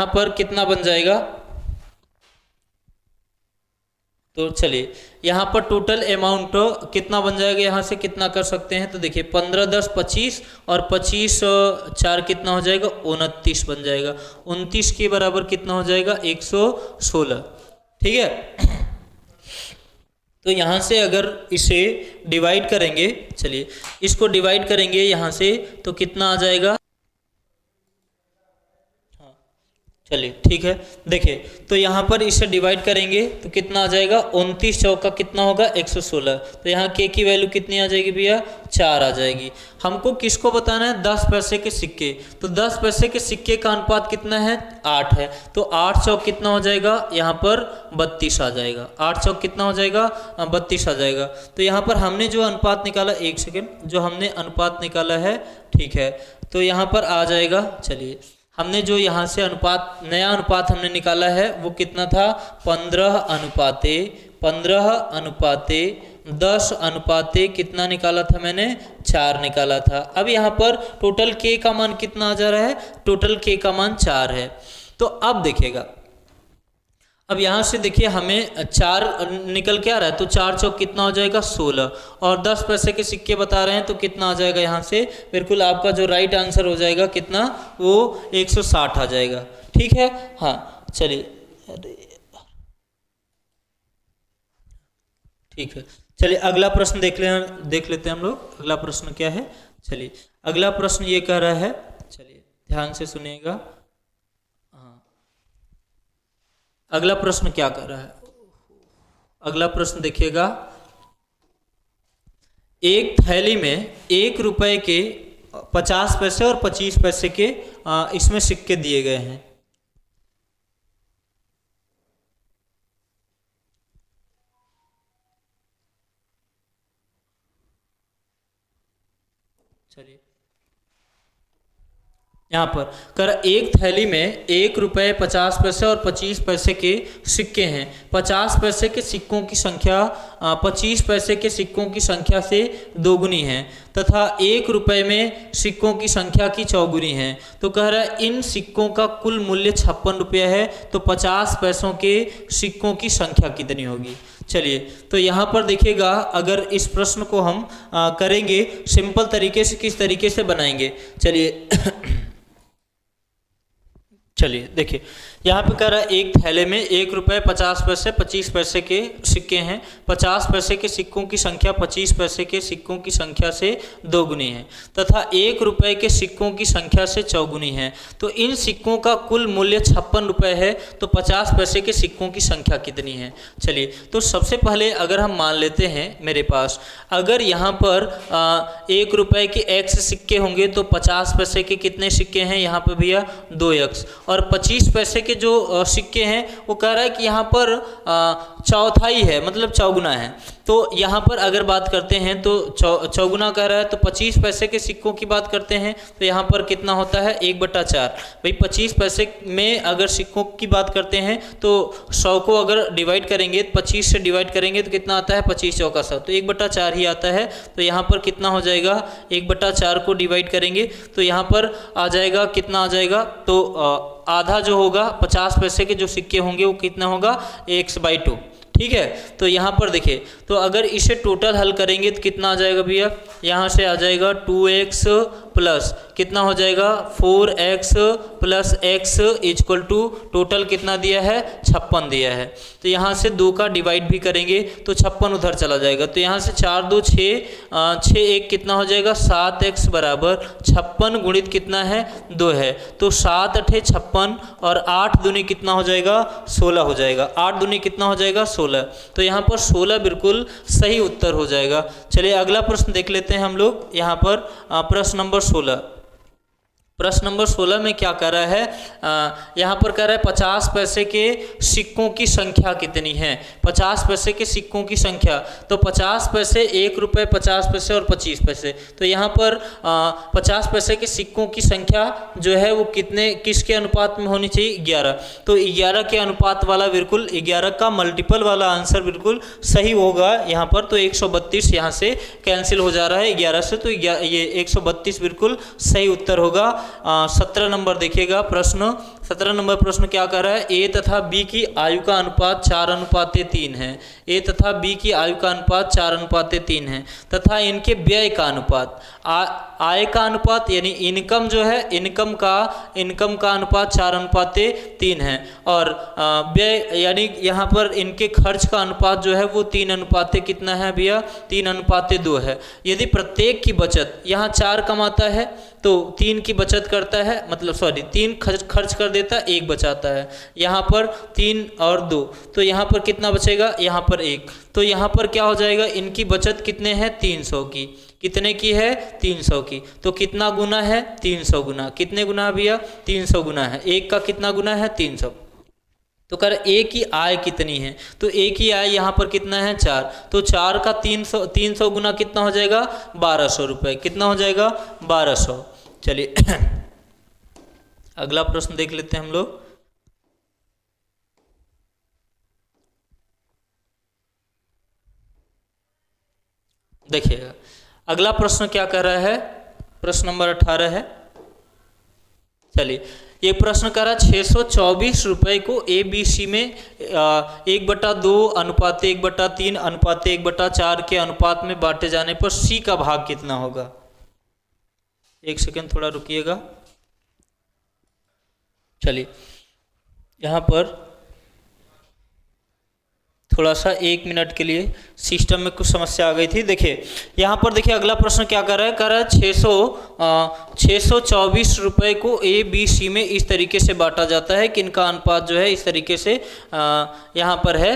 पर कितना बन जाएगा, तो चलिए यहाँ पर टोटल अमाउंट कितना बन जाएगा, यहाँ से कितना कर सकते हैं, तो देखिए 15 10 25 और 25 4 कितना हो जाएगा, 29 बन जाएगा। 29 के बराबर कितना हो जाएगा, 116। ठीक है। तो यहाँ से अगर इसे डिवाइड करेंगे, चलिए इसको डिवाइड करेंगे यहाँ से, तो कितना आ जाएगा, चलिए ठीक है। देखिए तो यहाँ पर इसे डिवाइड करेंगे तो कितना आ जाएगा, 29 चौका कितना होगा, 116। तो यहाँ के की वैल्यू कितनी आ जाएगी भैया, 4 आ जाएगी। हमको किसको बताना है, 10 पैसे के सिक्के। तो 10 पैसे के सिक्के का अनुपात कितना है, 8 है। तो 8 चौक कितना हो जाएगा, यहाँ पर 32 आ जाएगा। 8 चौक कितना हो जाएगा, 32 आ जाएगा। तो यहाँ पर हमने जो अनुपात निकाला, 1 सेकेंड, जो हमने अनुपात निकाला है, ठीक है, तो यहाँ पर आ जाएगा। चलिए हमने जो यहाँ से नया अनुपात हमने निकाला है वो कितना था, 15:10 कितना निकाला था मैंने, 4 निकाला था। अब यहाँ पर टोटल के का मान कितना आ जा रहा है, टोटल के का मान 4 है। तो अब देखिएगा, अब यहाँ से देखिए हमें 4 निकल के आ रहा है, तो 4 चौक कितना हो जाएगा, 16, और 10 पैसे के सिक्के बता रहे हैं तो कितना आ जाएगा, यहाँ से बिल्कुल आपका जो राइट आंसर हो जाएगा कितना, वो 160 आ जाएगा। ठीक है। हाँ चलिए, ठीक है, चलिए अगला प्रश्न देख लेते हैं हम लोग। अगला प्रश्न क्या है, चलिए अगला प्रश्न ये कह रहा है, चलिए ध्यान से सुनिएगा। अगला प्रश्न क्या कर रहा है, अगला प्रश्न देखिएगा। एक थैली में 1 रुपए के 50 पैसे और 25 पैसे के इसमें सिक्के दिए गए हैं। चलिए यहाँ पर कर एक थैली में 1 रुपए 50 पैसे और 25 पैसे के सिक्के हैं। 50 पैसे के सिक्कों की संख्या 25 पैसे के सिक्कों की संख्या से दोगुनी है तथा 1 रुपए में सिक्कों की संख्या की चौगुनी है। तो कह रहा है इन सिक्कों का कुल मूल्य 56 रुपये है, तो 50 पैसों के सिक्कों की संख्या कितनी होगी। चलिए तो यहाँ पर देखिएगा, अगर इस प्रश्न को हम करेंगे सिंपल तरीके से, किस तरीके से बनाएंगे, चलिए देखिए यहाँ पे कह रहा है एक थैले में 1 रुपए 50 पैसे 25 पैसे के सिक्के हैं। 50 पैसे के सिक्कों की संख्या 25 पैसे के सिक्कों की संख्या से दोगुनी है तथा 1 रुपए के सिक्कों की संख्या से चौगुनी है। तो इन सिक्कों का कुल मूल्य 56 रुपये है, तो 50 पैसे के सिक्कों की संख्या कितनी है। चलिए तो सबसे पहले अगर हम मान लेते हैं मेरे पास, अगर यहाँ पर 1 रुपए के x सिक्के होंगे तो 50 पैसे के कितने सिक्के हैं यहाँ पर भैया 2x, और 25 पैसे के जो सिक्के हैं वो कह रहा है कि यहाँ पर चौथाई है, मतलब चौगुना है। तो यहाँ पर अगर बात करते हैं तो चौगुना कह रहा है, तो 25 पैसे के सिक्कों की बात करते हैं तो यहाँ पर कितना होता है 1/4। भाई 25 पैसे में अगर सिक्कों की बात करते हैं तो 100 को अगर डिवाइड करेंगे, 25 से डिवाइड करेंगे तो कितना आता है 25 चौका 100, तो 1/4 ही आता है। तो यहाँ पर कितना हो जाएगा, 1/4 को डिवाइड करेंगे तो यहाँ पर आ जाएगा, कितना आ जाएगा, तो आधा जो होगा 50 पैसे के जो सिक्के होंगे वो कितना होगा x/2। ठीक है। तो यहाँ पर देखिए, तो अगर इसे टोटल हल करेंगे तो कितना आ जाएगा भैया, यहाँ से आ जाएगा 2x प्लस कितना हो जाएगा 4x plus x equal to total कितना दिया है 56 दिया है। तो यहाँ से 2 का डिवाइड भी करेंगे तो 56 उधर चला जाएगा। तो यहाँ से 4 2 6 6 1 कितना हो जाएगा 7x बराबर 56 गुणित कितना है 2 है। तो 7 8 56 और 8 दूनी कितना हो जाएगा 16 हो जाएगा। 8 दूनी कितना हो जाएगा 16। तो यहाँ पर 16 बिल्कुल सही उत्तर हो जाएगा। चलिए अगला प्रश्न देख लेते हैं हम लोग। यहाँ पर प्रश्न नंबर 16। प्रश्न नंबर 16 में क्या कर रहा है, यहाँ पर कह रहा है 50 पैसे के सिक्कों की संख्या कितनी है। 50 पैसे के सिक्कों की संख्या, तो 50 पैसे 1 रुपये 50 पैसे और 25 पैसे। तो यहाँ पर 50 पैसे के सिक्कों की संख्या जो है वो किसके अनुपात में होनी चाहिए 11। तो 11 के अनुपात वाला बिल्कुल 11 का मल्टीपल वाला आंसर बिल्कुल सही होगा यहाँ पर। तो 132 यहाँ से कैंसिल हो जा रहा है 11 से, तो ये 132 बिल्कुल सही उत्तर होगा। 17 नंबर देखिएगा प्रश्न। 17 नंबर प्रश्न क्या कर रहा है, ए तथा बी की आयु का अनुपात 4:3 है। ए तथा बी की आयु का अनुपात 4:3 है तथा इनके व्यय का अनुपात आय का अनुपात यानी इनकम जो है इनकम का अनुपात 4:3 है और व्यय यानी यहाँ पर इनके खर्च का अनुपात जो है वो 3:, कितना है भैया 3:2 है। यदि प्रत्येक की बचत यहाँ 4 कमाता है तो 3 की बचत करता है, मतलब 3 खर्च कर देता है, 1 बचाता है। यहाँ पर 3 और 2, तो यहाँ पर कितना बचेगा यहाँ पर 1। तो यहाँ पर क्या हो जाएगा, इनकी बचत कितने हैं 300 की। कितने की है 300 की। तो कितना गुना है 300 गुना। कितने गुना है भैया 300 गुना है। 1 का कितना गुना है 300। तो कर ए की आय कितनी है, तो ए की आय यहाँ पर कितना है 4। तो 4 का 300 गुना कितना हो जाएगा 1200 रुपये। कितना हो जाएगा 1200। चलिए अगला प्रश्न देख लेते हैं हम लोग। देखिएगा अगला प्रश्न क्या कर रहा है, प्रश्न नंबर 18 है। चलिए ये प्रश्न कर रहा है 624 रुपये को ए बी सी में 1/2 अनुपात 1/3 अनुपात 1/4 के अनुपात में बांटे जाने पर सी का भाग कितना होगा। 1 सेकेंड थोड़ा रुकिएगा। चलिए यहाँ पर थोड़ा सा 1 मिनट के लिए सिस्टम में कुछ समस्या आ गई थी। देखिए यहाँ पर देखिए अगला प्रश्न क्या कर रहा है 624 रुपये को ए बी सी में इस तरीके से बांटा जाता है कि इनका अनुपात जो है इस तरीके से यहाँ पर है।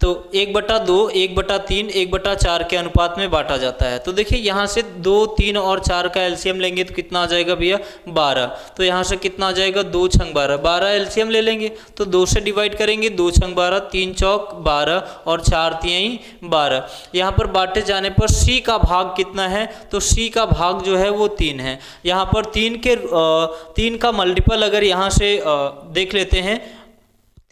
तो 1/2 1/3 1/4 के अनुपात में बांटा जाता है। तो देखिए यहाँ से 2 3 और 4 का एलसीएम लेंगे तो कितना आ जाएगा भैया 12। तो यहाँ से कितना आ जाएगा 2 छंग 12, 12 एलसीएम ले लेंगे तो 2 से डिवाइड करेंगे, 2 छंग 12, 3 चौक 12 और 4 तिहाई 12। यहाँ पर बांटे जाने पर सी का भाग कितना है, तो सी का भाग जो है वो 3 है। यहाँ पर 3 का मल्टीपल अगर यहाँ से देख लेते हैं,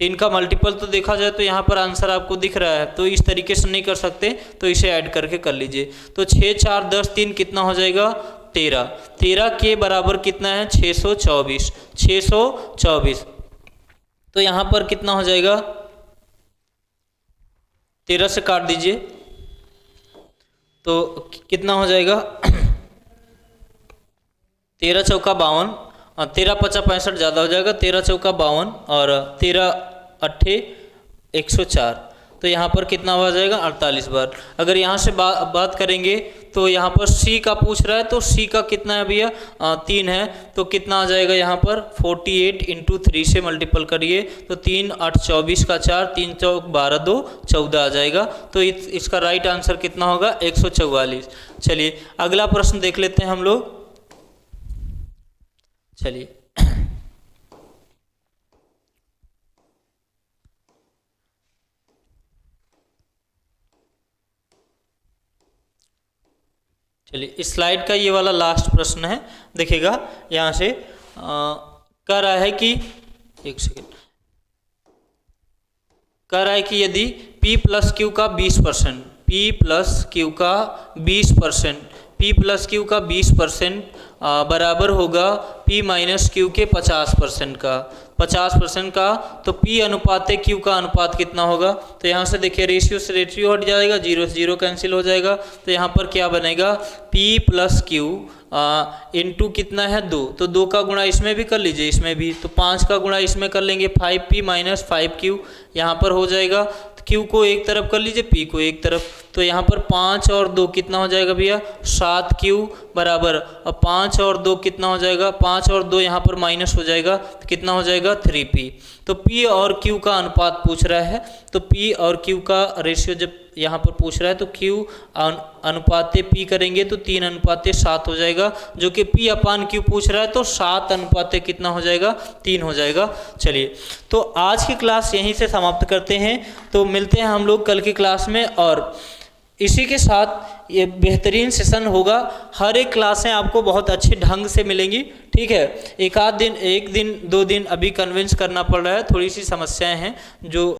3 का मल्टीपल तो देखा जाए तो यहाँ पर आंसर आपको दिख रहा है। तो इस तरीके से नहीं कर सकते तो इसे ऐड करके कर लीजिए। तो 6 4 10 3 कितना हो जाएगा 13। 13 के बराबर कितना है 624। 624 तो यहाँ पर कितना हो जाएगा 13 से काट दीजिए तो कितना हो जाएगा 13 चौका 52, 13 5 65 ज़्यादा हो जाएगा, 13 चौका 52 और 13 8 104। तो यहाँ पर कितना हो जाएगा 48 बार। अगर यहाँ से बात करेंगे तो यहाँ पर सी का पूछ रहा है तो सी का कितना है भैया 3 है। तो कितना आ जाएगा यहाँ पर 48 × 3 से मल्टीपल करिए तो 3 8 24 का 4, 3 चौक 12 2 14 आ जाएगा। तो इसका राइट आंसर कितना होगा 144। चलिए अगला प्रश्न देख लेते हैं हम लोग। चलिए इस स्लाइड का ये वाला लास्ट प्रश्न है। देखिएगा यहाँ से कह रहा है कि 1 सेकेंड कह रहा है कि यदि P + Q का 20%, P + Q का 20%, P + Q का 20% बराबर होगा P - Q के 50% का, 50% का, तो P अनुपात Q का अनुपात कितना होगा। तो यहाँ से देखिए रेशियो से रेशियो हट जाएगा, 0 से 0 कैंसिल हो जाएगा। तो यहाँ पर क्या बनेगा P + Q इंटू कितना है 2, तो 2 का गुणा इसमें भी कर लीजिए, इसमें भी, तो 5 का गुणा इसमें कर लेंगे 5p माइनस 5q यहाँ पर हो जाएगा। तो q को एक तरफ कर लीजिए, p को एक तरफ, तो यहाँ पर 5 और 2 कितना हो जाएगा भैया 7q बराबर, और 5 और 2 कितना हो जाएगा, 5 और 2 यहाँ पर माइनस हो जाएगा, तो कितना हो जाएगा 3p। तो p और q का अनुपात पूछ रहा है, तो p और q का रेशियो जब यहाँ पर पूछ रहा है तो q अनुपाते p करेंगे तो 3 अनुपाते 7 हो जाएगा, जो कि p अपान q पूछ रहा है तो 7 अनुपाते कितना हो जाएगा 3 हो जाएगा। चलिए, तो आज की क्लास यहीं से समाप्त करते हैं, तो मिलते हैं हम लोग कल की क्लास में, और इसी के साथ ये बेहतरीन सेशन होगा। हर एक क्लासें आपको बहुत अच्छे ढंग से मिलेंगी, ठीक है। एक दिन 2 दिन अभी कन्विंस करना पड़ रहा है, थोड़ी सी समस्याएं हैं जो